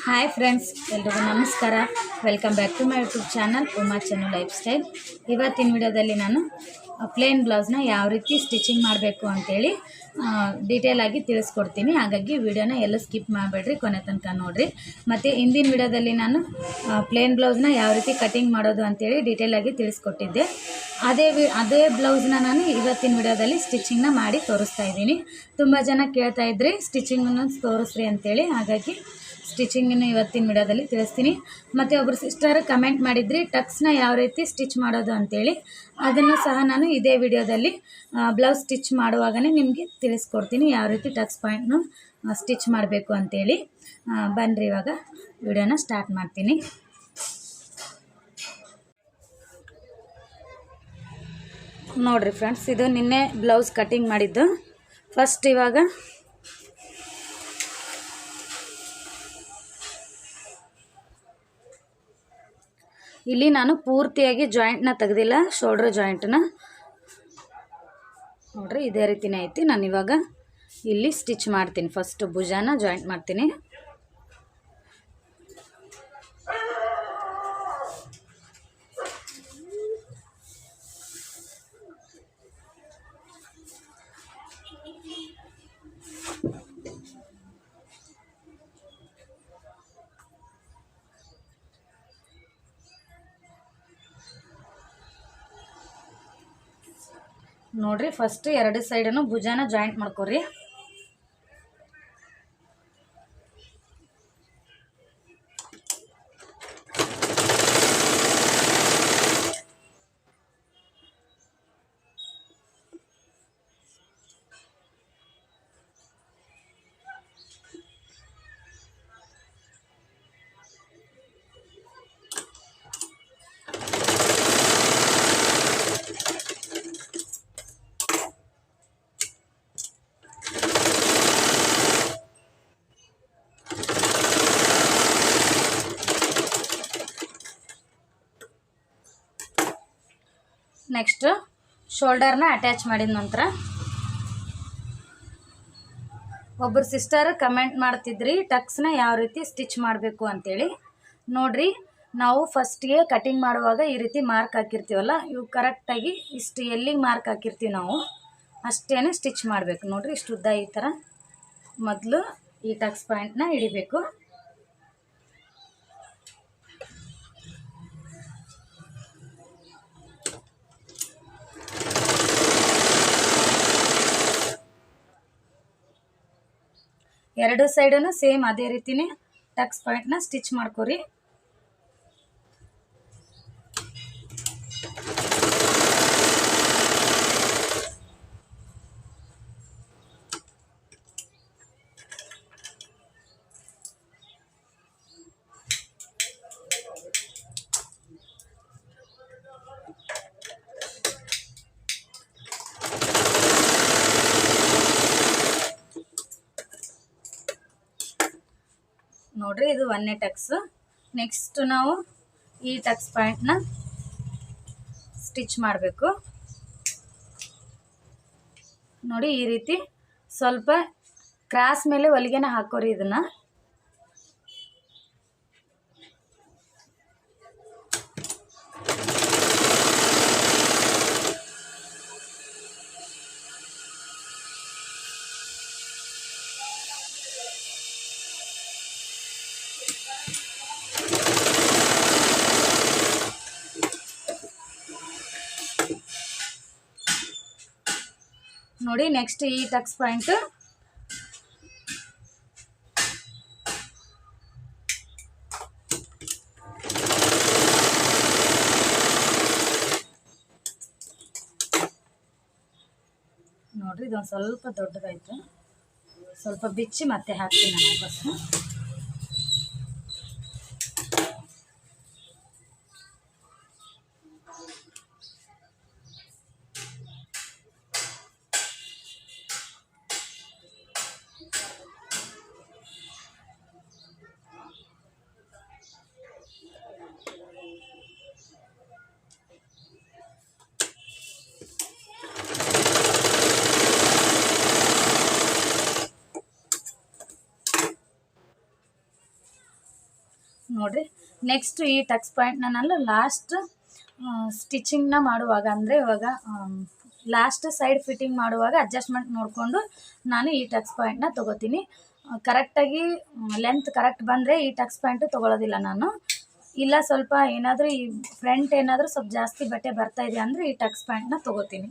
Hi friends, ಎಲ್ರಿಗೂ ನಮಸ್ಕಾರ. Welcome back to my YouTube channel Uma Channu lifestyle. ಇವತ್ತಿನ ವಿಡಿಯೋದಲ್ಲಿ ನಾನು ಪ್ಲೇನ್ ಬ್ಲೌಸ್ನ ಯಾವ ರೀತಿ ಸ್ಟಿಚಿಂಗ್ ಮಾಡಬೇಕು ಅಂತೇಳಿ ಡೀಟೇಲ್ ಆಗಿ ತಿಳಿಸ್ಕೊಡ್ತೀನಿ. ಹಾಗಾಗಿ ವಿಡಿಯೋನ ಎಲ್ಲೂ ಸ್ಕಿಪ್ ಮಾಡಬೇಡ್ರಿ, ಕೊನೆ ತನಕ ನೋಡಿರಿ. ಮತ್ತು ಹಿಂದಿನ ವಿಡಿಯೋದಲ್ಲಿ ನಾನು ಪ್ಲೇನ್ ಬ್ಲೌಸ್ನ ಯಾವ ರೀತಿ ಕಟಿಂಗ್ ಮಾಡೋದು ಅಂತೇಳಿ ಡೀಟೇಲ್ ಆಗಿ ತಿಳಿಸ್ಕೊಟ್ಟಿದ್ದೆ. ಅದೇ ಬ್ಲೌಸ್ನ ನಾನು ಇವತ್ತಿನ ವಿಡಿಯೋದಲ್ಲಿ ಸ್ಟಿಚಿಂಗ್ನ ಮಾಡಿ ತೋರಿಸ್ತಾ ಇದ್ದೀನಿ. ತುಂಬ ಜನ ಕೇಳ್ತಾ ಇದ್ರಿ ಸ್ಟಿಚಿಂಗನ್ನು ತೋರಿಸ್ರಿ ಅಂತೇಳಿ, ಹಾಗಾಗಿ ಸ್ಟಿಚಿಂಗನ್ನು ಇವತ್ತಿನ ವಿಡಿಯೋದಲ್ಲಿ ತಿಳಿಸ್ತೀನಿ. ಮತ್ತು ಒಬ್ಬರು ಸಿಸ್ಟರ್ ಕಮೆಂಟ್ ಮಾಡಿದ್ರಿ ಟಕ್ಸ್ನ ಯಾವ ರೀತಿ ಸ್ಟಿಚ್ ಮಾಡೋದು ಅಂತೇಳಿ, ಅದನ್ನು ಸಹ ನಾನು ಇದೇ ವಿಡಿಯೋದಲ್ಲಿ ಬ್ಲೌಸ್ ಸ್ಟಿಚ್ ಮಾಡುವಾಗಲೇ ನಿಮಗೆ ತಿಳಿಸ್ಕೊಡ್ತೀನಿ ಯಾವ ರೀತಿ ಟಕ್ಸ್ ಪಾಯಿಂಟ್ನು ಸ್ಟಿಚ್ ಮಾಡಬೇಕು ಅಂತೇಳಿ. ಬನ್ನಿರಿ, ಇವಾಗ ವಿಡಿಯೋನ ಸ್ಟಾರ್ಟ್ ಮಾಡ್ತೀನಿ. ನೋಡಿರಿ ಫ್ರೆಂಡ್ಸ್, ಇದು ನಿನ್ನೆ ಬ್ಲೌಸ್ ಕಟಿಂಗ್ ಮಾಡಿದ್ದು. ಫಸ್ಟ್ ಇವಾಗ ಇಲ್ಲಿ ನಾನು ಪೂರ್ತಿಯಾಗಿ ಜಾಯಿಂಟ್ನ ತೆಗೆದಿಲ್ಲ, ಶೋಲ್ಡ್ರ್ ಜಾಯಿಂಟ್ನ ನೋಡ್ರಿ ಇದೇ ರೀತಿನೇ ಐತಿ. ನಾನು ಇವಾಗ ಇಲ್ಲಿ ಸ್ಟಿಚ್ ಮಾಡ್ತೀನಿ. ಫಸ್ಟ್ ಭುಜಾನ ಜಾಯಿಂಟ್ ಮಾಡ್ತೀನಿ. ನೋಡ್ರಿ, ಫಸ್ಟ್ ಎರಡು ಸೈಡನ್ನು ಭುಜಾನ ಜಾಯಿಂಟ್ ಮಾಡ್ಕೊರಿ. ನೆಕ್ಸ್ಟ್ ಶೋಲ್ಡರ್ನ ಅಟ್ಯಾಚ್ ಮಾಡಿದ ನಂತರ, ಒಬ್ಬರು ಸಿಸ್ಟರ್ ಕಮೆಂಟ್ ಮಾಡ್ತಿದ್ರಿ ಟಕ್ಸ್ನ ಯಾವ ರೀತಿ ಸ್ಟಿಚ್ ಮಾಡಬೇಕು ಅಂತೇಳಿ. ನೋಡ್ರಿ, ನಾವು ಫಸ್ಟಿಗೆ ಕಟಿಂಗ್ ಮಾಡುವಾಗ ಈ ರೀತಿ ಮಾರ್ಕ್ ಹಾಕಿರ್ತೀವಲ್ಲ, ಇವು ಕರೆಕ್ಟಾಗಿ ಇಷ್ಟು ಎಲ್ಲಿಗೆ ಮಾರ್ಕ್ ಹಾಕಿರ್ತೀವಿ ನಾವು ಅಷ್ಟೇ ಸ್ಟಿಚ್ ಮಾಡಬೇಕು. ನೋಡ್ರಿ, ಇಷ್ಟು ಉದ್ದ ಈ ಥರ ಮೊದಲು ಈ ಟಕ್ಸ್ ಪಾಯಿಂಟ್ನ ಹಿಡಿಬೇಕು. ಎರಡು ಸೈಡನ್ನು ಸೇಮ್ ಅದೇ ರೀತಿನೇ ಟಕ್ಸ್ ಪಾಯಿಂಟ್ನ ಸ್ಟಿಚ್ ಮಾಡ್ಕೊರಿ. ನೋಡ್ರಿ, ಇದು ಒಂದನೇ ಟಕ್ಸ್. ನೆಕ್ಸ್ಟ್ ನಾವು ಈ ಟಕ್ಸ್ ಪಾಯಿಂಟ್ನ ಸ್ಟಿಚ್ ಮಾಡಬೇಕು. ನೋಡಿ, ಈ ರೀತಿ ಸ್ವಲ್ಪ ಕ್ರಾಸ್ ಮೇಲೆ ಹೊಲಿಗೆನ ಹಾಕೋರಿ. ಇದನ್ನ ನೋಡಿ. ನೆಕ್ಸ್ಟ್ ಈ ಟಕ್ಸ್ ಪಾಯಿಂಟ್ ನೋಡ್ರಿ, ಇದೊಂದು ಸ್ವಲ್ಪ ದೊಡ್ಡದಾಯ್ತು. ಸ್ವಲ್ಪ ಬಿಚ್ಚಿ ಮತ್ತೆ ಹಾಕ್ತೀನಿ ನಾನು ವಾಪಸ್ಸು. ನೋಡಿರಿ. ನೆಕ್ಸ್ಟ್ ಈ ಟಕ್ಸ್ ಪಾಯಿಂಟ್ನ ನಾನು ಲಾಸ್ಟ್ ಸ್ಟಿಚಿಂಗ್ನ ಮಾಡುವಾಗ, ಅಂದರೆ ಇವಾಗ ಲಾಸ್ಟ್ ಸೈಡ್ ಫಿಟ್ಟಿಂಗ್ ಮಾಡುವಾಗ ಅಡ್ಜಸ್ಟ್ಮೆಂಟ್ ನೋಡಿಕೊಂಡು ನಾನು ಈ ಟಕ್ಸ್ ಪಾಯಿಂಟ್ನ ತೊಗೋತೀನಿ. ಕರೆಕ್ಟಾಗಿ ಲೆಂತ್ ಕರೆಕ್ಟ್ ಬಂದರೆ ಈ ಟಕ್ಸ್ ಪಾಯಿಂಟು ತೊಗೊಳೋದಿಲ್ಲ ನಾನು. ಇಲ್ಲ ಸ್ವಲ್ಪ ಏನಾದರೂ ಈ ಫ್ರಂಟ್ ಏನಾದರೂ ಸ್ವಲ್ಪ ಜಾಸ್ತಿ ಬಟ್ಟೆ ಬರ್ತಾಯಿದೆ ಅಂದರೆ ಈ ಟಕ್ಸ್ ಪಾಯಿಂಟ್ನ ತೊಗೋತೀನಿ.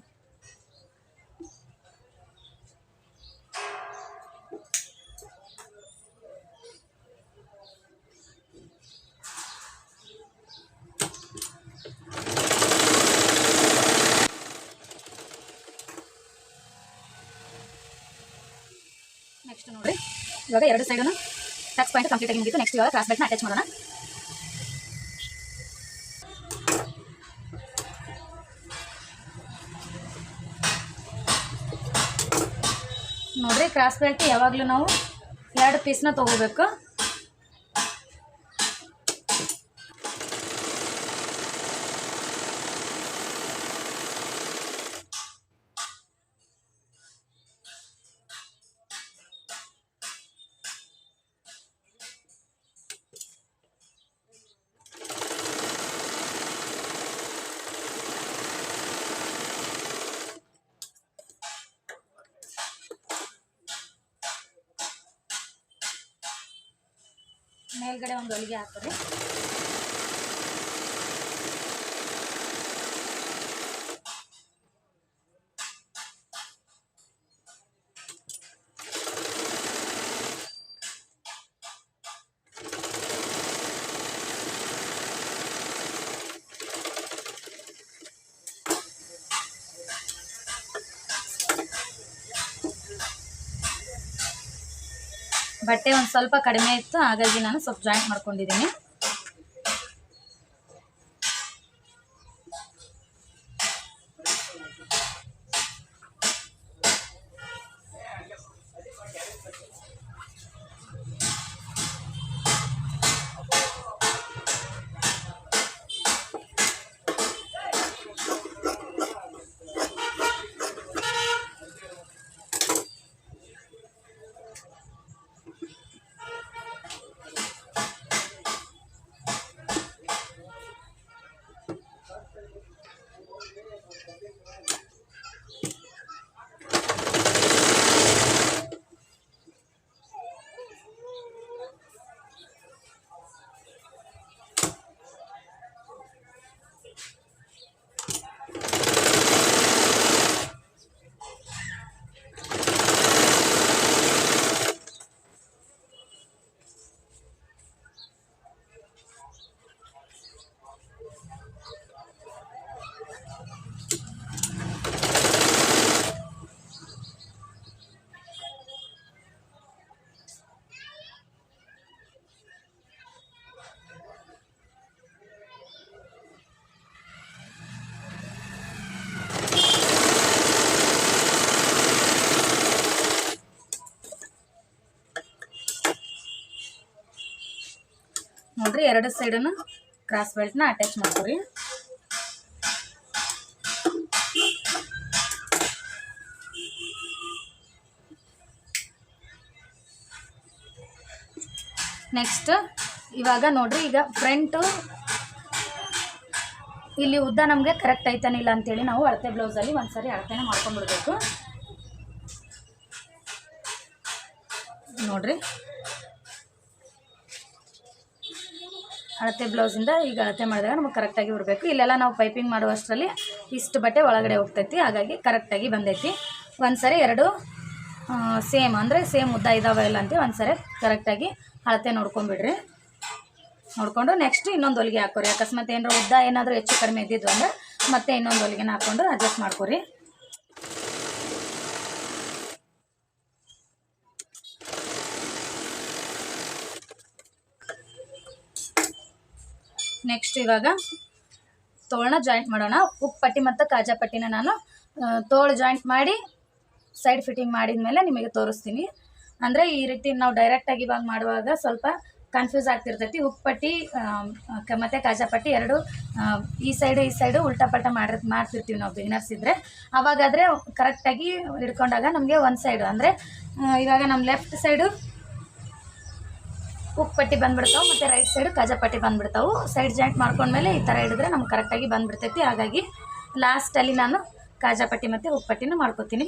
ನೆಕ್ಸ್ಟ್ ನೋಡಿ, ಇವಾಗ ಎರಡು ಸೈಡನ್ನು ಟಕ್ಸ್ ಪಾಯಿಂಟ್ ಕಂಪ್ಲೀಟ್ ಆಗಿ ಮುಗಿತು. ನೆಕ್ಸ್ಟ್ ಇವಾಗ ಕ್ರಾಸ್ ಬೆಲ್ಟ್ನ ಅಟ್ಯಾಚ್ ಮಾಡೋಣ. ನೋಡ್ರಿ, ಕ್ರಾಸ್ ಬೆಲ್ಟ್ ಯಾವಾಗಲೂ ನಾವು 2 ಪೀಸ್ನ ತೊಗೋಬೇಕು. ಮೇಲ್ಗಡೆ ಒಂದು ಹೊಲಿಗೆ ಹಾಕ್ರಿ. ಬಟ್ಟೆ ಒಂದು ಸ್ವಲ್ಪ ಕಡಿಮೆ ಇತ್ತು, ಹಾಗಾಗಿ ನಾನು ಸ್ವಲ್ಪ ಜಾಯಿಂಟ್ ಮಾಡ್ಕೊಂಡಿದ್ದೀನಿ. ನೋಡ್ರಿ, ಎರಡು ಸೈಡನ್ನು ಕ್ರಾಸ್ ಬೆಲ್ಟ್ನ ಅಟ್ಯಾಚ್ ಮಾಡ್ಕೊರಿ. ನೆಕ್ಸ್ಟ್ ಇವಾಗ ನೋಡ್ರಿ, ಈಗ ಫ್ರಂಟು ಇಲ್ಲಿ ಉದ್ದ ನಮಗೆ ಕರೆಕ್ಟ್ ಐತಾನಿಲ್ಲ ಅಂತೇಳಿ ನಾವು ಅಳತೆ ಬ್ಲೌಸಲ್ಲಿ ಒಂದ್ಸರಿ ಅಳತೆನ ಮಾಡ್ಕೊಂಡ್ಬಿಡ್ಬೇಕು. ನೋಡ್ರಿ, ಅಳತೆ ಬ್ಲೌಸಿಂದ ಈಗ ಅಳತೆ ಮಾಡಿದಾಗ ನಮಗೆ ಕರೆಕ್ಟಾಗಿ ಬರಬೇಕು. ಇಲ್ಲೆಲ್ಲ ನಾವು ಪೈಪಿಂಗ್ ಮಾಡುವಷ್ಟರಲ್ಲಿ ಇಷ್ಟು ಬಟ್ಟೆ ಒಳಗಡೆ ಹೋಗ್ತೈತಿ, ಹಾಗಾಗಿ ಕರೆಕ್ಟಾಗಿ ಬಂದೈತಿ. ಒಂದ್ಸರಿ ಎರಡು ಸೇಮ್ ಅಂದರೆ ಸೇಮ್ ಉದ್ದ ಇದಾವೆ ಇಲ್ಲ ಅಂತ ಒಂದ್ಸರಿ ಕರೆಕ್ಟಾಗಿ ಅಳತೆ ನೋಡ್ಕೊಂಬಿಡ್ರಿ. ನೋಡಿಕೊಂಡು ನೆಕ್ಸ್ಟ್ ಇನ್ನೊಂದು ಹೊಲಿಗೆ ಹಾಕೋರಿ. ಅಕಸ್ಮಾತ್ ಏನಾರ ಉದ್ದ ಏನಾದರೂ ಹೆಚ್ಚು ಕಡಿಮೆ ಇದ್ದಿದ್ದು ಅಂದರೆ ಮತ್ತೆ ಇನ್ನೊಂದು ಹೊಲಿಗೆನ ಹಾಕ್ಕೊಂಡು ಅಡ್ಜಸ್ಟ್ ಮಾಡ್ಕೊರಿ. ನೆಕ್ಸ್ಟ್ ಇವಾಗ ತೋಳನ್ನ ಜಾಯಿಂಟ್ ಮಾಡೋಣ. ಉಪ್ಪು ಪಟ್ಟಿ ಮತ್ತು ಕಾಜಾ ಪಟ್ಟಿನ ನಾನು ತೋಳು ಜಾಯಿಂಟ್ ಮಾಡಿ ಸೈಡ್ ಫಿಟ್ಟಿಂಗ್ ಮಾಡಿದ ಮೇಲೆ ನಿಮಗೆ ತೋರಿಸ್ತೀನಿ. ಅಂದರೆ ಈ ರೀತಿ ನಾವು ಡೈರೆಕ್ಟಾಗಿ ಇವಾಗ ಮಾಡುವಾಗ ಸ್ವಲ್ಪ ಕನ್ಫ್ಯೂಸ್ ಆಗ್ತಿರ್ತೈತಿ. ಉಪ್ಪು ಪಟ್ಟಿ ಮತ್ತು ಕಾಜಾ ಪಟ್ಟಿ ಎರಡು ಈ ಸೈಡು ಉಲ್ಟಾ ಪಲ್ಟಾ ಮಾಡ್ತಿರ್ತೀವಿ ನಾವು ಬಿಗಿನರ್ಸ್ ಇದ್ದರೆ. ಆವಾಗಾದರೆ ಕರೆಕ್ಟಾಗಿ ಹಿಡ್ಕೊಂಡಾಗ ನಮಗೆ ಒಂದು ಸೈಡು ಅಂದರೆ ಇವಾಗ ನಮ್ಮ ಲೆಫ್ಟ್ ಸೈಡು ಹುಕ್ ಪಟ್ಟಿ ಬಂದುಬಿಡ್ತಾವೆ ಮತ್ತು ರೈಟ್ ಸೈಡು ಕಾಜಾ ಪಟ್ಟಿ ಬಂದುಬಿಡ್ತಾವೆ. ಸೈಡ್ ಜಾಯಿಂಟ್ ಮಾಡ್ಕೊಂಡ್ಮೇಲೆ ಈ ಥರ ಹಿಡಿದ್ರೆ ನಮ್ಗೆ ಕರೆಕ್ಟಾಗಿ ಬಂದುಬಿಡ್ತೈತಿ. ಹಾಗಾಗಿ ಲಾಸ್ಟಲ್ಲಿ ನಾನು ಕಾಜಾ ಪಟ್ಟಿ ಮತ್ತು ಹುಕ್ ಪಟ್ಟಿನ ಮಾಡ್ಕೊತೀನಿ.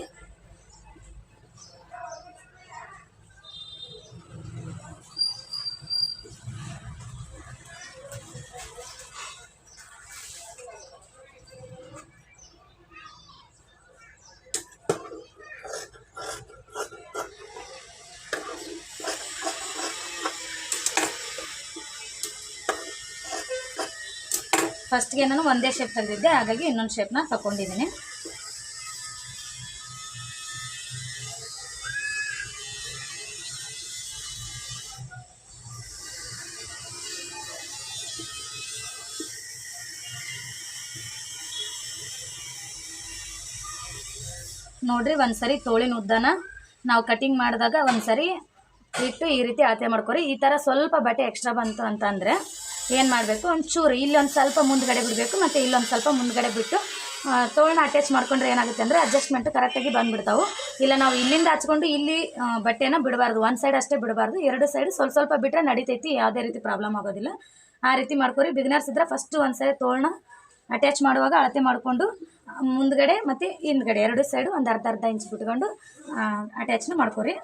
ಫಸ್ಟ್ಗೆ ನಾನು ಒಂದೇ ಶೇಪ್ ತೆಗೆದಿದ್ದೆ, ಹಾಗಾಗಿ ಇನ್ನೊಂದು ಶೇಪ್ನ ತಗೊಂಡಿದ್ದೀನಿ. ನೋಡ್ರಿ, ಒಂದ್ಸರಿ ತೋಳಿನ ಉದ್ದನ ನಾವು ಕಟಿಂಗ್ ಮಾಡಿದಾಗ ಒಂದ್ಸರಿ ಇಟ್ಟು ಈ ರೀತಿ ಅಳತೆ ಮಾಡ್ಕೊರಿ. ಈ ಥರ ಸ್ವಲ್ಪ ಬಟ್ಟೆ ಎಕ್ಸ್ಟ್ರಾ ಬಂತು ಅಂತಂದರೆ ಏನು ಮಾಡಬೇಕು, ಒಂಚೂರು ಇಲ್ಲೊಂದು ಸ್ವಲ್ಪ ಮುಂದ್ಗಡೆ ಬಿಡಬೇಕು ಮತ್ತು ಇಲ್ಲೊಂದು ಸ್ವಲ್ಪ ಮುಂದ್ಗಡೆ ಬಿಟ್ಟು ತೋಳನ್ನ ಅಟ್ಯಾಚ್ ಮಾಡ್ಕೊಂಡ್ರೆ ಏನಾಗುತ್ತೆ ಅಂದರೆ ಅಡ್ಜಸ್ಟ್ಮೆಂಟು ಕರೆಕ್ಟಾಗಿ ಬಂದುಬಿಡ್ತಾವೆ. ಇಲ್ಲ ನಾವು ಇಲ್ಲಿಂದ ಹಚ್ಕೊಂಡು ಇಲ್ಲಿ ಬಟ್ಟೆನ ಬಿಡಬಾರ್ದು, ಒಂದು ಸೈಡ್ ಅಷ್ಟೇ ಬಿಡಬಾರ್ದು, ಎರಡು ಸೈಡ್ ಸ್ವಲ್ಪ ಸ್ವಲ್ಪ ಬಿಟ್ಟರೆ ನಡಿತೈತಿ, ಯಾವುದೇ ರೀತಿ ಪ್ರಾಬ್ಲಮ್ ಆಗೋದಿಲ್ಲ. ಆ ರೀತಿ ಮಾಡ್ಕೊರಿ. ಬಿಗಿನರ್ಸ್ ಇದ್ದರೆ ಫಸ್ಟು ಒಂದು ಸೈಡ್ ತೋಳನ್ನ ಅಟ್ಯಾಚ್ ಮಾಡುವಾಗ ಅಳತೆ ಮಾಡಿಕೊಂಡು ಮುಂದ್ಗಡೆ ಮತ್ತು ಹಿಂದ್ಗಡೆ ಎರಡು ಸೈಡು ಒಂದು ಅರ್ಧ ಇಂಚ್ ಬಿಟ್ಕೊಂಡು ಅಟ್ಯಾಚ್ನ ಮಾಡ್ಕೊರಿ.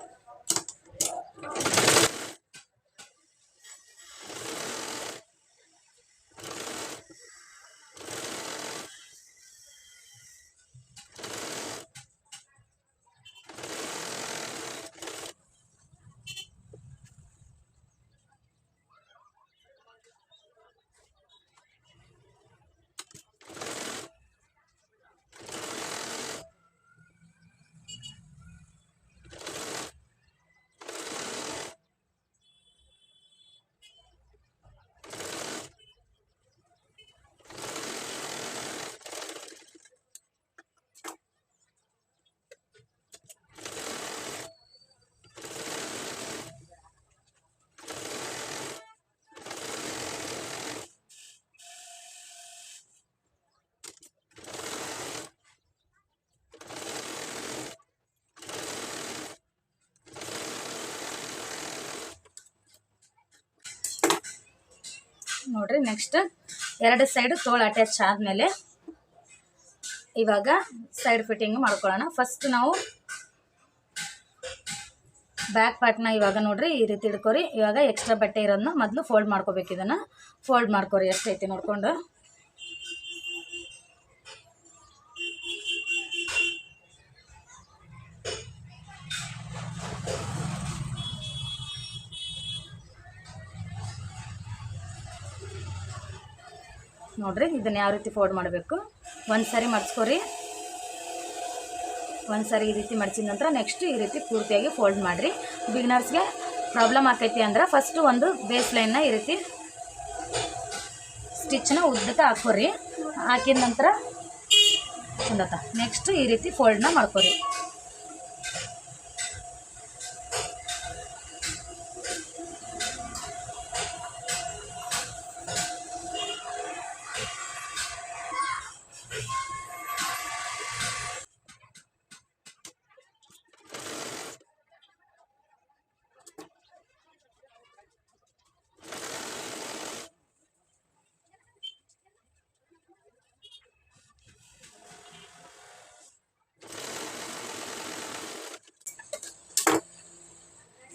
ನೋಡ್ರಿ, ನೆಕ್ಸ್ಟ್ ಎರಡು ಸೈಡು ತೋಳು ಅಟ್ಯಾಚ್ ಆದಮೇಲೆ ಇವಾಗ ಸೈಡ್ ಫಿಟ್ಟಿಂಗ್ ಮಾಡ್ಕೊಳ್ಳೋಣ. ಫಸ್ಟ್ ನಾವು ಬ್ಯಾಕ್ ಪಾರ್ಟ್ನ ಇವಾಗ ನೋಡ್ರಿ ಈ ರೀತಿ ಹಿಡ್ಕೊರಿ. ಇವಾಗ ಎಕ್ಸ್ಟ್ರಾ ಬಟ್ಟೆ ಇರೋದನ್ನ ಮೊದಲು ಫೋಲ್ಡ್ ಮಾಡ್ಕೋಬೇಕು. ಇದನ್ನು ಫೋಲ್ಡ್ ಮಾಡ್ಕೊರಿ ಎಷ್ಟೈತಿ ನೋಡ್ಕೊಂಡು. ನೋಡ್ರಿ, ಇದನ್ನು ಯಾವ ರೀತಿ ಫೋಲ್ಡ್ ಮಾಡಬೇಕು, ಒಂದು ಸಾರಿ ಮಡ್ಚ್ಕೊರಿ. ಒಂದು ಸಾರಿ ಈ ರೀತಿ ಮಡ್ಚಿದ ನಂತರ ನೆಕ್ಸ್ಟ್ ಈ ರೀತಿ ಪೂರ್ತಿಯಾಗಿ ಫೋಲ್ಡ್ ಮಾಡಿರಿ. ಬಿಗಿನರ್ಸ್ಗೆ ಪ್ರಾಬ್ಲಮ್ ಆಕೈತಿ ಅಂದ್ರೆ ಫಸ್ಟು ಒಂದು ಬೇಸ್ ಲೈನ್ನ ಈ ರೀತಿ ಸ್ಟಿಚ್ನ ಉದ್ದಕ್ಕೆ ಹಾಕೋರಿ. ಹಾಕಿದ ನಂತರ ನೆಕ್ಸ್ಟ್ ಈ ರೀತಿ ಫೋಲ್ಡ್ನ ಮಾಡ್ಕೊರಿ.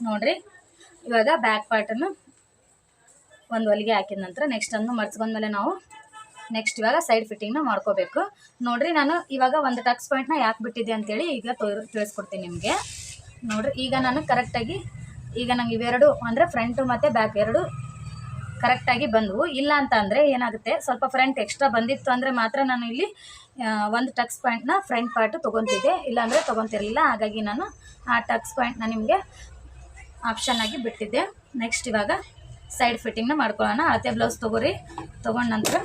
ನೋಡ್ರಿ, ಇವಾಗ ಬ್ಯಾಕ್ ಪಾರ್ಟನ್ನು ಒಂದು ಹೊಲಿಗೆ ಹಾಕಿದ ನಂತರ ನೆಕ್ಸ್ಟ್ ಅನ್ನು ಮರ್ಚ್ಕೊಂಡ್ಮೇಲೆ ನಾವು ನೆಕ್ಸ್ಟ್ ಇವಾಗ ಸೈಡ್ ಫಿಟ್ಟಿಂಗ್ನ ಮಾಡ್ಕೋಬೇಕು. ನೋಡ್ರಿ, ನಾನು ಇವಾಗ ಒಂದು ಟಕ್ಸ್ ಪಾಯಿಂಟ್ನ ಯಾಕೆ ಬಿಟ್ಟಿದ್ದೆ ಅಂತೇಳಿ ಈಗ ತಿಳಿಸ್ಕೊಡ್ತೀನಿ ನಿಮಗೆ. ನೋಡ್ರಿ, ಈಗ ನಾನು ಕರೆಕ್ಟಾಗಿ ಈಗ ನಂಗೆ ಇವೆರಡು ಅಂದರೆ ಫ್ರಂಟು ಮತ್ತು ಬ್ಯಾಕ್ ಎರಡು ಕರೆಕ್ಟಾಗಿ ಬಂದವು. ಇಲ್ಲ ಅಂತ ಅಂದರೆ ಏನಾಗುತ್ತೆ, ಸ್ವಲ್ಪ ಫ್ರಂಟ್ ಎಕ್ಸ್ಟ್ರಾ ಬಂದಿತ್ತು ಅಂದರೆ ಮಾತ್ರ ನಾನು ಇಲ್ಲಿ ಒಂದು ಟಕ್ಸ್ ಪಾಯಿಂಟ್ನ ಫ್ರಂಟ್ ಪಾರ್ಟು ತೊಗೊತಿದ್ದೆ, ಇಲ್ಲಾಂದರೆ ತೊಗೊತಿರಲಿಲ್ಲ. ಹಾಗಾಗಿ ನಾನು ಆ ಟಕ್ಸ್ ಪಾಯಿಂಟ್ನ ನಿಮಗೆ ಆಪ್ಷನ್ ಆಗಿ ಬಿಟ್ಟಿದ್ದೆ. ನೆಕ್ಸ್ಟ್ ಇವಾಗ ಸೈಡ್ ಫಿಟ್ಟಿಂಗ್ನ ಮಾಡ್ಕೊಳ್ಳೋಣ. ಅಳತೆ ಬ್ಲೌಸ್ ತೊಗೊರಿ. ತೊಗೊಂಡ ನಂತರ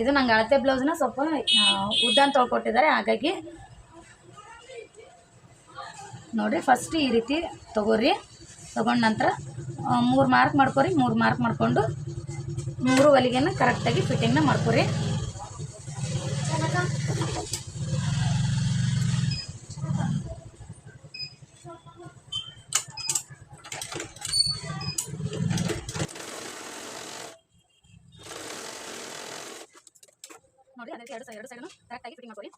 ಇದು ನಂಗೆ ಅಳತೆ ಬ್ಲೌಸ್ನ ಸ್ವಲ್ಪ ಉದ್ದ ತೊಳ್ಕೊಟ್ಟಿದ್ದಾರೆ. ಹಾಗಾಗಿ ನೋಡಿರಿ, ಫಸ್ಟ್ ಈ ರೀತಿ ತೊಗೊರಿ. ತೊಗೊಂಡ ನಂತರ 3 ಮಾರ್ಕ್ ಮಾಡ್ಕೊರಿ. 3 ಮಾರ್ಕ್ ಮಾಡಿಕೊಂಡು 3 ಹೊಲಿಗೆನ ಕರೆಕ್ಟಾಗಿ ಫಿಟ್ಟಿಂಗ್ನ ಮಾಡ್ಕೊರಿ. ನೋಡಿ ಅದೇ ಎರಡು ಸೈಡ್ನು ಕರೆಕ್ಟಾಗಿ ಫಿಟ್ಟಿಂಗ್ ಮಾಡ್ಕೊಳ್ಳಿ.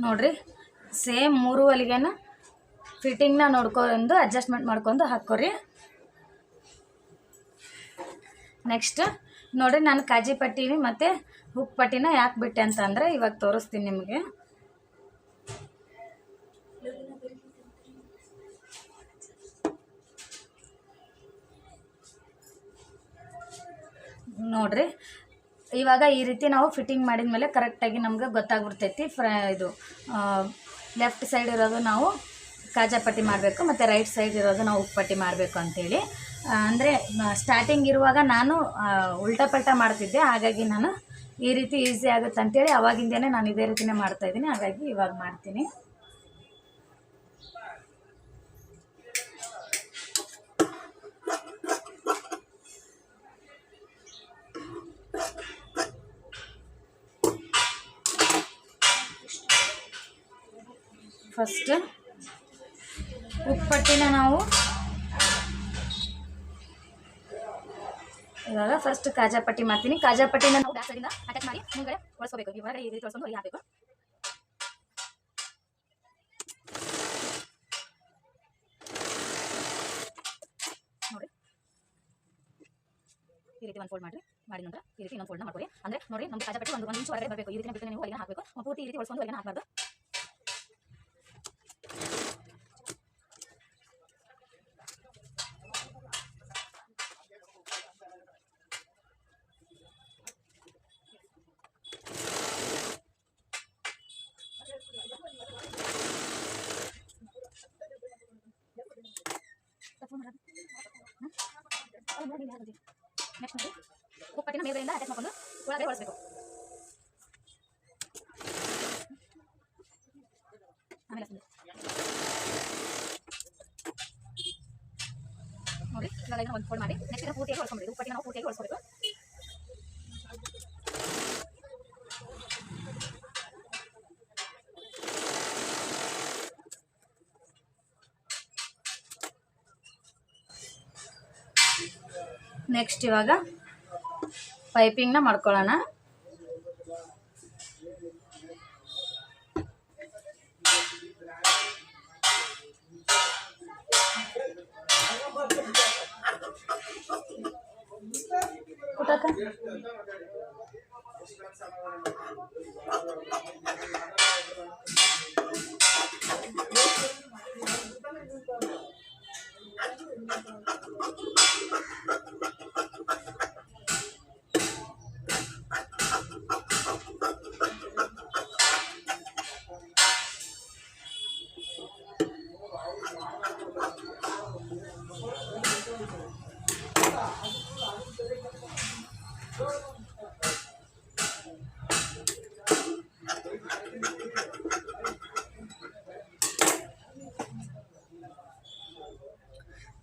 ನೋಡ್ರಿ ಸೇಮ್ 3 ಹೊಲಿಗೆನ ಫಿಟ್ಟಿಂಗ್ನ ನೋಡ್ಕೊಂಡು ಅಡ್ಜಸ್ಟ್ಮೆಂಟ್ ಮಾಡ್ಕೊಂಡು ಹಾಕ್ಕೊರಿ. ನೆಕ್ಸ್ಟ್ ನೋಡಿರಿ ನಾನು ಕಾಜಿ ಪಟ್ಟಿನಿ ಮತ್ತು ಹುಕ್ ಪಟ್ಟಿನ ಯಾಕೆ ಬಿಟ್ಟೆ ಅಂತಂದರೆ ಇವಾಗ ತೋರಿಸ್ತೀನಿ ನಿಮಗೆ. ನೋಡಿರಿ ಇವಾಗ ಈ ರೀತಿ ನಾವು ಫಿಟ್ಟಿಂಗ್ ಮಾಡಿದ ಮೇಲೆ ಕರೆಕ್ಟಾಗಿ ನಮ್ಗೆ ಗೊತ್ತಾಗ್ಬಿಡ್ತೈತಿ. ಇದು ಲೆಫ್ಟ್ ಸೈಡ್ ಇರೋದು ನಾವು ಕಾಜಾ ಪಟ್ಟಿ ಮಾಡಬೇಕು ಮತ್ತು ರೈಟ್ ಸೈಡ್ ಇರೋದು ನಾವು ಉಪ್ಪಟ್ಟಿ ಮಾಡಬೇಕು ಅಂಥೇಳಿ. ಅಂದರೆ ಸ್ಟಾರ್ಟಿಂಗ್ ಇರುವಾಗ ನಾನು ಉಲ್ಟಾ ಪಲ್ಟಾ ಮಾಡ್ತಿದ್ದೆ, ಹಾಗಾಗಿ ನಾನು ಈ ರೀತಿ ಈಸಿ ಆಗುತ್ತೆ ಅಂಥೇಳಿ ಅವಾಗಿಂದನೇ ನಾನು ಇದೇ ರೀತಿಯೇ ಮಾಡ್ತಾಯಿದ್ದೀನಿ. ಹಾಗಾಗಿ ಇವಾಗ ಮಾಡ್ತೀನಿ. ಫಸ್ಟ್ ಉಪ್ಪಟ್ಟಿನ ನಾವು ಇವಾಗ ಫಸ್ಟ್ ಕಾಜಾ ಪಟ್ಟಿ ಮಾಡ್ತೀನಿ. ಕಾಜಾ ಪಟ್ಟಿನ ನಾವು ಬ್ಯಾಕ್ ಸೈಡಿಂದ ಅಟ್ಯಾಚ್ ಮಾಡಿ ಮುಂದೆ ಒಳಸ್ಕೋಬೇಕು. ಇವಾಗ ಈ ರೀತಿ ಒಳಸ್ಕೊಂಡು ಹೊರಗೆ ಹಾಕಬೇಕು. ನೋಡಿ ಈ ರೀತಿ ಒಂದು ಫೋಲ್ಡ್ ಮಾಡಿರಿ. ಮಾಡಿದ ನಂತರ ಈ ರೀತಿ ಇನ್ನೊಂದು ಫೋಲ್ಡ್ನ ಮಾಡ್ಕೊಳ್ಳಿ. ಅಂದರೆ ನೋಡಿ ನಮ್ಗೆ ಕಾಜಾ ಪಟ್ಟಿ ಒಂದು ಇಂಚು ಹೊರಗಡೆ ಬರಬೇಕು. ಈ ರೀತಿ ಬಿಟ್ಟು ನೀವು ಹೊರಗೆ ಹಾಕಬೇಕು. ಪೂರ್ತಿ ಈ ರೀತಿ ಒಳಸ್ಕೊಂಡು ಹೊರಗೆ ಹಾಕಬಾರ್ದು. ನೆಕ್ಸ್ಟ್ ನೋಡಿ ಉಪ್ಪಟ್ಟಿನ ಮೇಲ್ಗಡೆಯಿಂದ ಅಟ್ಯಾಚ್ ಮಾಡ್ಕೊಂಡು ಒಳಗಡೆ ಒಳಸಬೇಕು. ಆಮೇಲೆ ನೋಡಿ ಇವಾಗ ಇದನ್ನು ಒಂದು ಫೋಲ್ಡ್ ಮಾಡಿ ನೆಕ್ಸ್ಟ್ ಇದನ್ನು ಪೂರ್ತಿಯಾಗಿ ಒಳಸ್ಕೊಂಡ್ಬಿಡಿ. ಉಪ್ಪಟ್ಟಿನ ನಾವು ಪೂರ್ತಿಯಾಗಿ ಒಳಸ್ಕೋಬೇಕು. ನೆಕ್ಸ್ಟ್ ಇವಾಗ ಪೈಪಿಂಗ್ನ ಮಾಡ್ಕೊಳ್ಳೋಣ.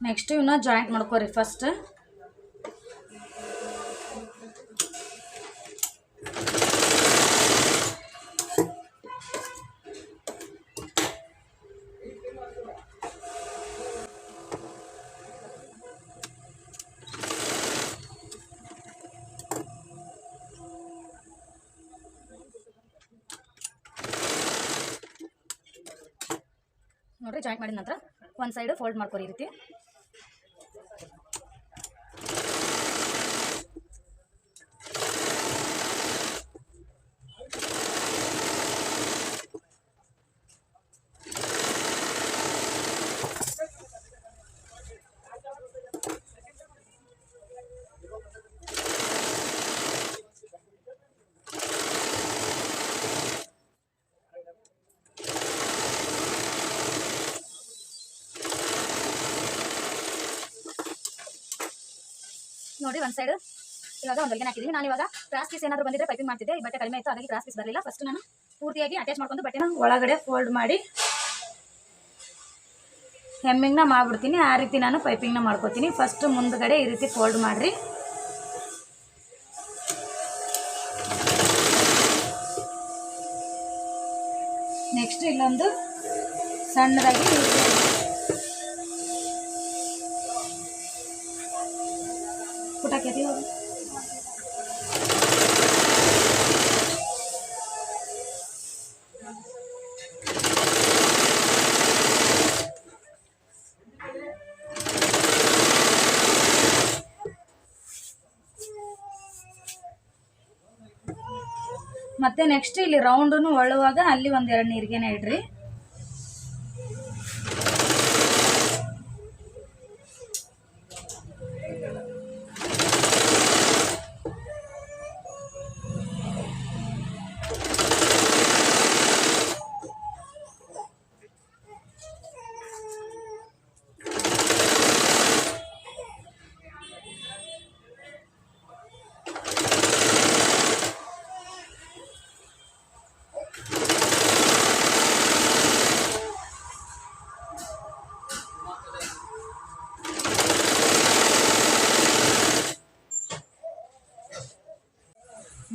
ನೆಕ್ಸ್ಟ್ ಇವನ್ನ ಜಾಯಿಂಟ್ ಮಾಡ್ಕೋರಿ. ಫಸ್ಟ್ ನೋಡ್ರಿ ಜಾಯಿಂಟ್ ಮಾಡಿದ ನಂತರ ಒಂದು ಸೈಡ್ ಫೋಲ್ಡ್ ಮಾಡ್ಕೋರಿ ಈ ರೀತಿ. ನೋಡಿ ಒಂದು ಸೈಡ್ ಇವಾಗ ಒಂದು ಹೊಲಿಗೆ ಹಾಕಿದೀನಿ. ನಾನು ಇವಾಗ ಕ್ರಾಸ್ ಪೀಸ್ ಏನಾದರೂ ಬಂದಿದ್ರೆ ಪೈಪಿಂಗ್ ಮಾಡ್ತಿದ್ದೆ. ಈ ಬಟ್ಟೆ ಕಡಿಮೆ ಇತ್ತು, ಹಾಗಾಗಿ ಕ್ರಾಸ್ ಪೀಸ್ ಬರಲಿಲ್ಲ. ಫಸ್ಟ್ ನಾನು ಪೂರ್ತಿಯಾಗಿ ಅಟ್ಯಾಚ್ ಮಾಡ್ಕೊಂಡು ಬಟ್ಟೆನ ಒಳಗಡೆ ಫೋಲ್ಡ್ ಮಾಡಿ ಹೆಮ್ಮಿಂಗ್ನ ಮಾಡಿಬಿಡ್ತೀನಿ. ಆ ರೀತಿ ನಾನು ಪೈಪಿಂಗ್ನ ಮಾಡ್ಕೋತೀನಿ. ಫಸ್ಟು ಮುಂದ್ಗಡೆ ಈ ರೀತಿ ಫೋಲ್ಡ್ ಮಾಡಿರಿ. ನೆಕ್ಸ್ಟ್ ಇಲ್ಲೊಂದು ಸಣ್ಣದಾಗಿ ಪುಟಾಕಿ ಮತ್ತೆ ನೆಕ್ಸ್ಟ್ ಇಲ್ಲಿ ರೌಂಡನ್ನು ಒಳ್ಳುವಾಗ ಅಲ್ಲಿ ಒಂದೆರಡು ನೀರಿಗೆನ ಇಡ್ರಿ.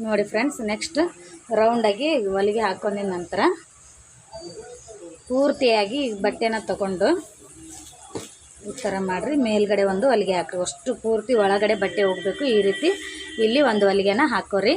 ನೋಡಿ ಫ್ರೆಂಡ್ಸ್, ನೆಕ್ಸ್ಟ್ ರೌಂಡಾಗಿ ಹೊಲಿಗೆ ಹಾಕೊಂಡಿದ ನಂತರ ಪೂರ್ತಿಯಾಗಿ ಬಟ್ಟೆನ ತಗೊಂಡು ಈ ಥರ ಮಾಡಿರಿ. ಮೇಲ್ಗಡೆ ಒಂದು ಹೊಲಿಗೆ ಹಾಕ್ರಿ. ಅಷ್ಟು ಪೂರ್ತಿ ಒಳಗಡೆ ಬಟ್ಟೆ ಹೋಗಬೇಕು. ಈ ರೀತಿ ಇಲ್ಲಿ ಒಂದು ಹೊಲಿಗೆನ ಹಾಕೋರಿ.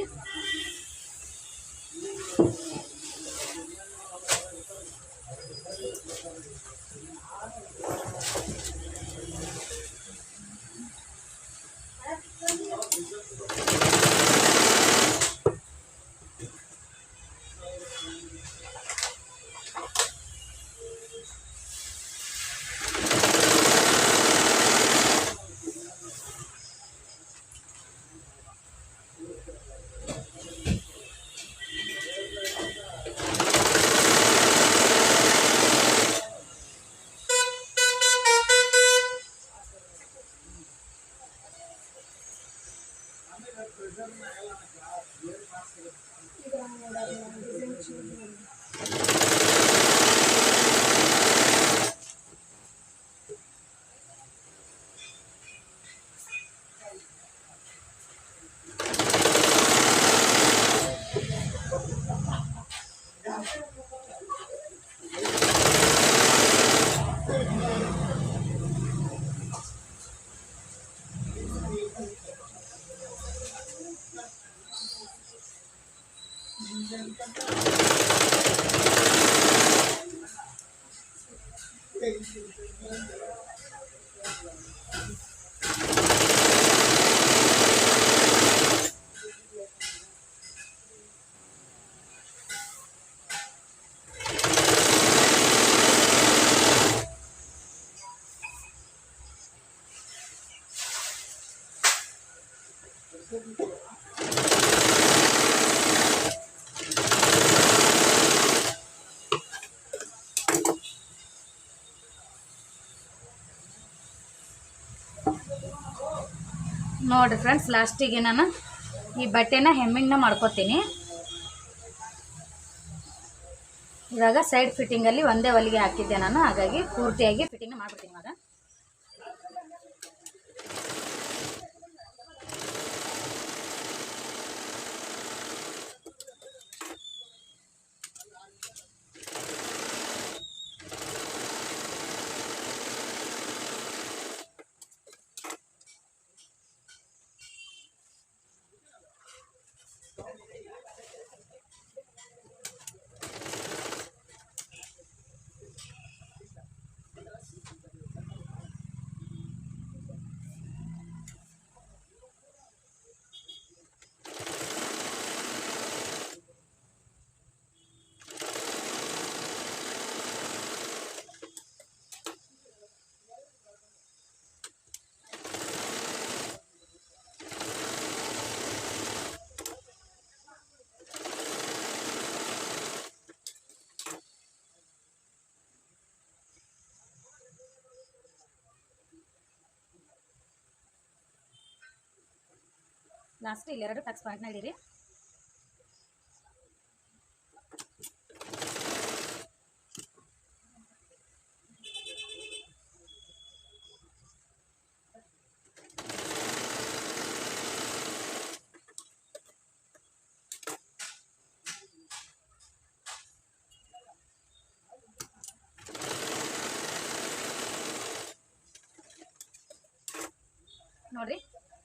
ನೋಡಿರಿ ಫ್ರೆಂಡ್ಸ್, ಲಾಸ್ಟಿಗೆ ನಾನು ಈ ಬಟ್ಟೆನ ಹೆಮ್ಮಿಂಗ್ನ ಮಾಡ್ಕೋತೀನಿ. ಇವಾಗ ಸೈಡ್ ಫಿಟ್ಟಿಂಗಲ್ಲಿ ಒಂದೇ ಹೊಲಿಗೆ ಹಾಕಿದ್ದೆ ನಾನು, ಹಾಗಾಗಿ ಪೂರ್ತಿಯಾಗಿ ಫಿಟ್ಟಿಂಗ್ ಮಾಡ್ಬಿಡ್ತೀನಿ. ಇವಾಗ ಲಾಸ್ಟ್ ಇಲ್ಲೆರಡು ಟಕ್ಸ್ ಪಾಯಿಂಟ್ನ ಇಡೀರಿ. ನೋಡಿರಿ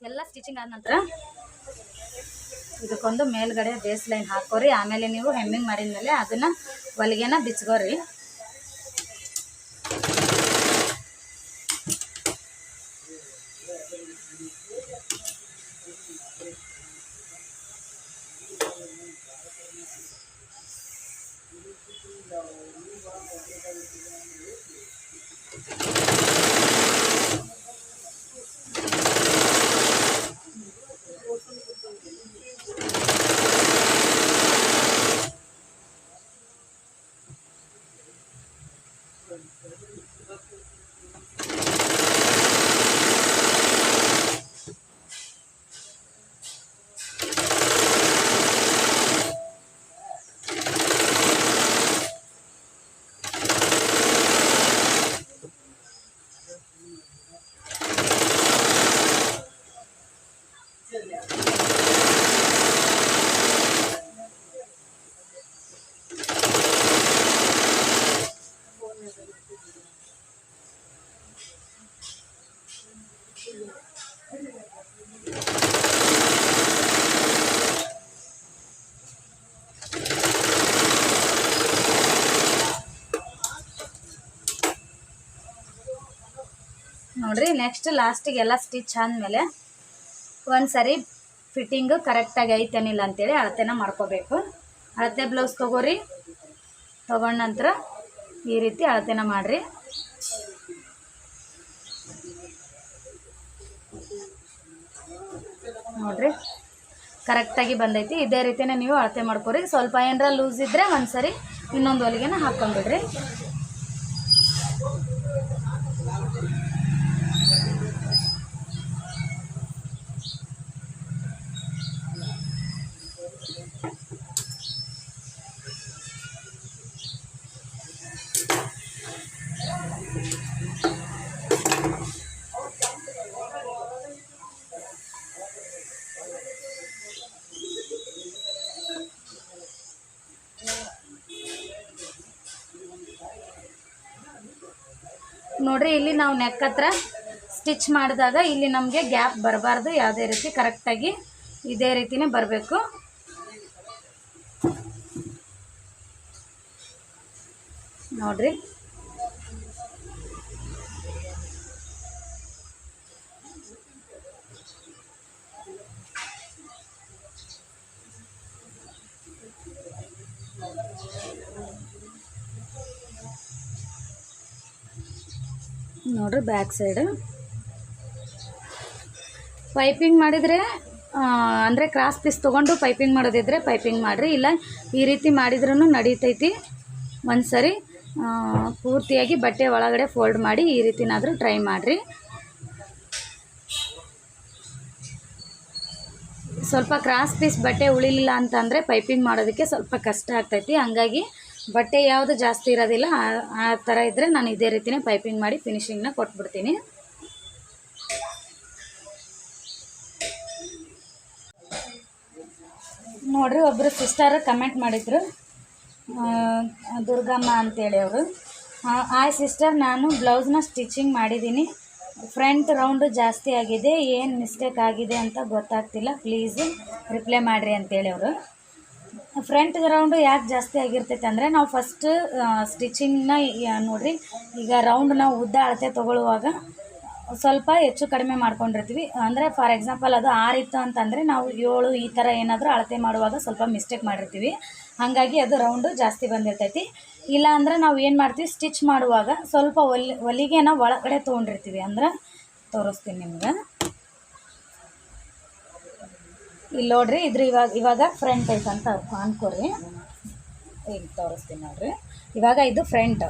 ಎಲ್ಲ ಸ್ಟಿಚಿಂಗ್ ಆದ ನಂತರ ಇದಕ್ಕೊಂದು ಮೇಲ್ಗಡೆ ಬೇಸ್ ಲೈನ್ ಹಾಕೋರಿ. ಆಮೇಲೆ ನೀವು ಹೆಮ್ಮಿಂಗ್ ಮಾಡಿದ್ಮೇಲೆ ಅದನ್ನು ಹೊಲಿಗೆನ ಬಿಚ್ಕೋರಿ. ನೋಡ್ರಿ ನೆಕ್ಸ್ಟ್ ಲಾಸ್ಟಿಗೆ ಎಲ್ಲ ಸ್ಟಿಚ್ ಆದಮೇಲೆ ಒಂದು ಸರಿ ಫಿಟ್ಟಿಂಗು ಕರೆಕ್ಟಾಗಿ ಐತೇನಿಲ್ಲ ಅಂತೇಳಿ ಅಳತೆನ ಮಾಡ್ಕೋಬೇಕು. ಅಳತೆ ಬ್ಲೌಸ್ ತೊಗೋರಿ. ತೊಗೊಂಡ ನಂತರ ಈ ರೀತಿ ಅಳತೆನ ಮಾಡಿರಿ. ನೋಡ್ರಿ ಕರೆಕ್ಟಾಗಿ ಬಂದೈತಿ. ಇದೇ ರೀತಿಯೇ ನೀವು ಅಳತೆ ಮಾಡ್ಕೊರಿ. ಸ್ವಲ್ಪ ಏನಾರ ಲೂಸ್ ಇದ್ದರೆ ಒಂದು ಸರಿ ಇನ್ನೊಂದು ಹೊಲಿಗೆನ ಹಾಕ್ಕೊಂಡ್ಬಿಡ್ರಿ. ನೋಡ್ರಿ ಇಲ್ಲಿ ನಾವು ನೆಕ್ ಹತ್ರ ಸ್ಟಿಚ್ ಮಾಡಿದಾಗ ಇಲ್ಲಿ ನಮಗೆ ಗ್ಯಾಪ್ ಬರಬಾರ್ದು. ಯಾವುದೇ ರೀತಿ ಕರೆಕ್ಟಾಗಿ ಇದೇ ರೀತಿನೇ ಬರಬೇಕು. ನೋಡ್ರಿ ನೋಡ್ರಿ ಬ್ಯಾಕ್ ಸೈಡ್ ಪೈಪಿಂಗ್ ಮಾಡಿದರೆ ಅಂದರೆ ಕ್ರಾಸ್ ಪೀಸ್ ತೊಗೊಂಡು ಪೈಪಿಂಗ್ ಮಾಡೋದಿದ್ರೆ ಪೈಪಿಂಗ್ ಮಾಡಿರಿ. ಇಲ್ಲ ಈ ರೀತಿ ಮಾಡಿದ್ರೂ ನಡೀತೈತಿ. ಒಂದು ಸರಿ ಪೂರ್ತಿಯಾಗಿ ಬಟ್ಟೆ ಒಳಗಡೆ ಫೋಲ್ಡ್ ಮಾಡಿ ಈ ರೀತಿನಾದರೂ ಟ್ರೈ ಮಾಡಿರಿ. ಸ್ವಲ್ಪ ಕ್ರಾಸ್ ಪೀಸ್ ಬಟ್ಟೆ ಉಳಿಲಿಲ್ಲ ಅಂತಂದರೆ ಪೈಪಿಂಗ್ ಮಾಡೋದಕ್ಕೆ ಸ್ವಲ್ಪ ಕಷ್ಟ ಆಗ್ತೈತಿ. ಹಂಗಾಗಿ ಬಟ್ಟೆ ಯಾವುದು ಜಾಸ್ತಿ ಇರೋದಿಲ್ಲ ಆ ಥರ ಇದ್ದರೆ ನಾನು ಇದೇ ರೀತಿಯೇ ಪೈಪಿಂಗ್ ಮಾಡಿ ಫಿನಿಶಿಂಗ್ನ ಕೊಟ್ಬಿಡ್ತೀನಿ. ನೋಡ್ರಿ ಒಬ್ಬರು ಸಿಸ್ಟರ್ ಕಮೆಂಟ್ ಮಾಡಿದರು, ದುರ್ಗಮ್ಮ ಅಂತೇಳಿ ಅವರು. ಆ ಸಿಸ್ಟರ್, ನಾನು ಬ್ಲೌಸ್ನ ಸ್ಟಿಚಿಂಗ್ ಮಾಡಿದ್ದೀನಿ, ಫ್ರಂಟ್ ರೌಂಡು ಜಾಸ್ತಿ ಆಗಿದೆ, ಏನು ಮಿಸ್ಟೇಕ್ ಆಗಿದೆ ಅಂತ ಗೊತ್ತಾಗ್ತಿಲ್ಲ, ಪ್ಲೀಸ್ ರಿಪ್ಲೈ ಮಾಡಿರಿ ಅಂತೇಳಿ ಅವರು. ಫ್ರಂಟ್ ರೌಂಡು ಯಾಕೆ ಜಾಸ್ತಿ ಆಗಿರ್ತೈತೆ ಅಂದರೆ ನಾವು ಫಸ್ಟ್ ಸ್ಟಿಚಿಂಗ್ನ ನೋಡಿರಿ, ಈಗ ರೌಂಡ್ ನಾವು ಉದ್ದ ಅಳತೆ ತೊಗೊಳ್ಳುವಾಗ ಸ್ವಲ್ಪ ಹೆಚ್ಚು ಕಡಿಮೆ ಮಾಡ್ಕೊಂಡಿರ್ತೀವಿ. ಅಂದರೆ ಫಾರ್ ಎಕ್ಸಾಂಪಲ್ ಅದು 6 ಇತ್ತು ಅಂತಂದರೆ ನಾವು 7 ಈ ಥರ ಏನಾದರೂ ಅಳತೆ ಮಾಡುವಾಗ ಸ್ವಲ್ಪ ಮಿಸ್ಟೇಕ್ ಮಾಡಿರ್ತೀವಿ. ಹಾಗಾಗಿ ಅದು ರೌಂಡು ಜಾಸ್ತಿ ಬಂದಿರ್ತೈತಿ. ಇಲ್ಲ ಅಂದರೆ ನಾವು ಏನು ಮಾಡ್ತೀವಿ, ಸ್ಟಿಚ್ ಮಾಡುವಾಗ ಸ್ವಲ್ಪ ಹೊಲಿಗೆನ ಒಳಗಡೆ ತೊಗೊಂಡಿರ್ತೀವಿ. ಅಂದ್ರೆ ತೋರಿಸ್ತೀನಿ ನಿಮ್ಗೆ. ಇಲ್ಲಿ ನೋಡ್ರಿ, ಇದ್ರ ಇವಾಗ ಫ್ರಂಟ್ ಐತೆ ಅಂತ ಅನ್ಕೋರಿ. ಈಗ ತೋರಿಸ್ತೀನಿ ನೋಡ್ರಿ. ಇವಾಗ ಇದು ಫ್ರಂಟ್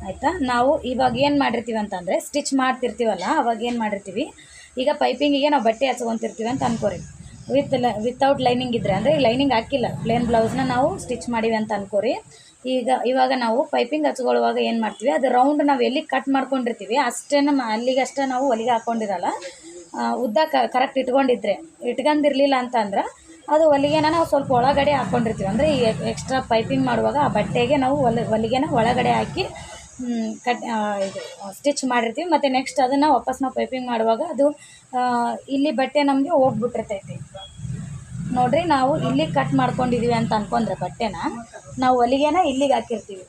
ಆಯಿತಾ. ನಾವು ಇವಾಗ ಏನು ಮಾಡಿರ್ತೀವಿ ಅಂತಂದರೆ ಸ್ಟಿಚ್ ಮಾಡ್ತಿರ್ತೀವಲ್ಲ, ಅವಾಗ ಏನು ಮಾಡಿರ್ತೀವಿ, ಈಗ ಪೈಪಿಂಗಿಗೆ ನಾವು ಬಟ್ಟೆ ಹಚ್ಕೊತಿರ್ತೀವಿ ಅಂತ ಅನ್ಕೋರಿ. ವಿತೌಟ್ ಲೈನಿಂಗ್ ಇದ್ದರೆ, ಅಂದರೆ ಲೈನಿಂಗ್ ಹಾಕಿಲ್ಲ, ಪ್ಲೇನ್ ಬ್ಲೌಸ್ನ ನಾವು ಸ್ಟಿಚ್ ಮಾಡಿವಿ ಅಂತ ಅನ್ಕೋರಿ. ಇವಾಗ ನಾವು ಪೈಪಿಂಗ್ ಹಚ್ಕೊಳ್ಳುವಾಗ ಏನು ಮಾಡ್ತೀವಿ, ಅದು ರೌಂಡ್ ನಾವು ಎಲ್ಲಿ ಕಟ್ ಮಾಡ್ಕೊಂಡಿರ್ತೀವಿ ಅಷ್ಟೇ ಅಲ್ಲಿಗಷ್ಟೇ ನಾವು ಹೊಲಿಗೆ ಹಾಕ್ಕೊಂಡಿರಲ್ಲ. ಉದ್ದ ಕರೆಕ್ಟ್ ಇಟ್ಕೊಂಡಿರಲಿಲ್ಲ ಅಂತಂದ್ರೆ ಅದು ಹೊಲಿಗೆನ ನಾವು ಸ್ವಲ್ಪ ಒಳಗಡೆ ಹಾಕ್ಕೊಂಡಿರ್ತೀವಿ. ಅಂದರೆ ಈ ಎಕ್ಸ್ಟ್ರಾ ಪೈಪಿಂಗ್ ಮಾಡುವಾಗ ಆ ಬಟ್ಟೆಗೆ ನಾವು ಹೊಲಿಗೆನ ಒಳಗಡೆ ಹಾಕಿ ಇದು ಸ್ಟಿಚ್ ಮಾಡಿರ್ತೀವಿ. ಮತ್ತು ನೆಕ್ಸ್ಟ್ ಅದನ್ನು ವಾಪಸ್ ನಾವು ಪೈಪಿಂಗ್ ಮಾಡುವಾಗ ಅದು ಇಲ್ಲಿ ಬಟ್ಟೆ ನಮಗೆ ಹೋಗ್ಬಿಟ್ಟಿರ್ತೈತಿ ನೋಡಿರಿ. ನಾವು ಇಲ್ಲಿ ಕಟ್ ಮಾಡ್ಕೊಂಡಿದ್ದೀವಿ ಅಂತ ಅಂದ್ಕೊಂಡ್ರೆ ಬಟ್ಟೆನ ನಾವು ಹೊಲಿಗೆನ ಇಲ್ಲಿಗೆ ಹಾಕಿರ್ತೀವಿ.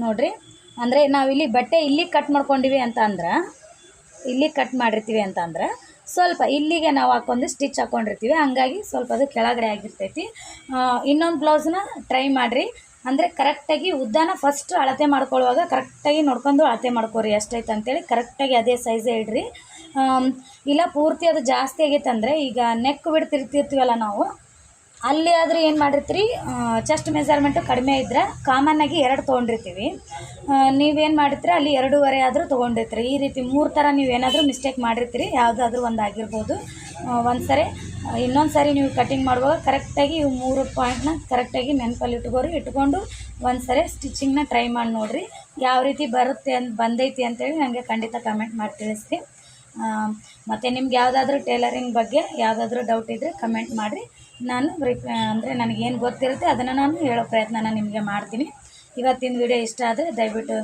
ನೋಡಿರಿ, ಅಂದರೆ ನಾವಿಲ್ಲಿ ಬಟ್ಟೆ ಇಲ್ಲಿ ಕಟ್ ಮಾಡ್ಕೊಂಡಿವಿ ಅಂತ ಅಂದ್ರೆ, ಇಲ್ಲಿ ಕಟ್ ಮಾಡಿರ್ತೀವಿ ಅಂತ ಅಂದ್ರೆ ಸ್ವಲ್ಪ ಇಲ್ಲಿಗೆ ನಾವು ಹಾಕೊಂಡು ಸ್ಟಿಚ್ ಹಾಕ್ಕೊಂಡಿರ್ತೀವಿ, ಹಂಗಾಗಿ ಸ್ವಲ್ಪ ಅದು ಕೆಳಗಡೆ ಆಗಿರ್ತೈತಿ. ಇನ್ನೊಂದು ಬ್ಲೌಸ್ನ ಟ್ರೈ ಮಾಡಿರಿ. ಅಂದರೆ ಕರೆಕ್ಟಾಗಿ ಉದ್ದನ ಫಸ್ಟ್ ಅಳತೆ ಮಾಡ್ಕೊಳ್ಳುವಾಗ ಕರೆಕ್ಟಾಗಿ ನೋಡ್ಕೊಂಡು ಅಳತೆ ಮಾಡ್ಕೊರಿ ಎಷ್ಟೈತೆ ಅಂತೇಳಿ. ಕರೆಕ್ಟಾಗಿ ಅದೇ ಸೈಜೇ ಇಡ್ರಿ. ಇಲ್ಲ ಪೂರ್ತಿ ಅದು ಜಾಸ್ತಿ ಆಗೈತೆ ಅಂದರೆ, ಈಗ ನೆಕ್ ಬಿಡ್ತಿರ್ತೀವಲ್ಲ ನಾವು, ಅಲ್ಲಿ ಆದ್ರೆ ಏನು ಮಾಡಿರ್ತೀರಿ, ಚೆಸ್ಟ್ ಮೆಜರ್ಮೆಂಟು ಕಡಿಮೆ ಇದ್ದರೆ ಕಾಮನ್ನಾಗಿ 2 ತೊಗೊಂಡಿರ್ತೀವಿ. ನೀವೇನು ಮಾಡಿರ್ತೀರಿ ಅಲ್ಲಿ 2.5 ಆದರೂ ತೊಗೊಂಡಿರ್ತೀರಿ. ಈ ರೀತಿ 3 ಥರ ನೀವೇನಾದರೂ ಮಿಸ್ಟೇಕ್ ಮಾಡಿರ್ತೀರಿ, ಯಾವುದಾದ್ರೂ ಒಂದು ಆಗಿರ್ಬೋದು. ಒಂದು ಸರಿ ಇನ್ನೊಂದು ಸಾರಿ ನೀವು ಕಟಿಂಗ್ ಮಾಡುವಾಗ ಕರೆಕ್ಟಾಗಿ ಇವು 3 ಪಾಯಿಂಟ್ನ ಕರೆಕ್ಟಾಗಿ ನೆನಪಲ್ಲಿ ಇಟ್ಕೊಂಡು ಒಂದು ಸರಿ ಸ್ಟಿಚಿಂಗ್ನ ಟ್ರೈ ಮಾಡಿ ನೋಡಿರಿ. ಯಾವ ರೀತಿ ಬರುತ್ತೆ ಬಂದೈತಿ ಅಂತೇಳಿ ನನಗೆ ಖಂಡಿತ ಕಮೆಂಟ್ ಮಾಡಿ ತಿಳಿಸ್ರಿ. ಮತ್ತು ನಿಮ್ಗೆ ಯಾವುದಾದ್ರೂ ಟೇಲರಿಂಗ್ ಬಗ್ಗೆ ಯಾವುದಾದ್ರೂ ಡೌಟ್ ಇದ್ದರೆ ಕಮೆಂಟ್ ಮಾಡಿರಿ. ನಾನು ಅಂದರೆ ನನಗೇನು ಗೊತ್ತಿರುತ್ತೆ ಅದನ್ನು ನಾನು ಹೇಳೋ ಪ್ರಯತ್ನನ ನಿಮಗೆ ಮಾಡ್ತೀನಿ. ಇವತ್ತಿನ ವಿಡಿಯೋ ಇಷ್ಟ ಆದರೆ ದಯವಿಟ್ಟು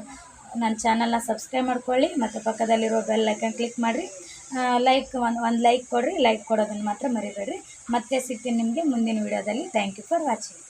ನನ್ನ ಚಾನಲ್ನ ಸಬ್ಸ್ಕ್ರೈಬ್ ಮಾಡ್ಕೊಳ್ಳಿ ಮತ್ತು ಪಕ್ಕದಲ್ಲಿರೋ ಬೆಲ್ ಐಕನ್ ಕ್ಲಿಕ್ ಮಾಡಿರಿ. ಒಂದು ಲೈಕ್ ಕೊಡಿರಿ. ಲೈಕ್ ಕೊಡೋದನ್ನು ಮಾತ್ರ ಮರಿಬೇಡ್ರಿ. ಮತ್ತೆ ಸಿಗ್ತೀನಿ ನಿಮಗೆ ಮುಂದಿನ ವಿಡಿಯೋದಲ್ಲಿ. Thank you for watching.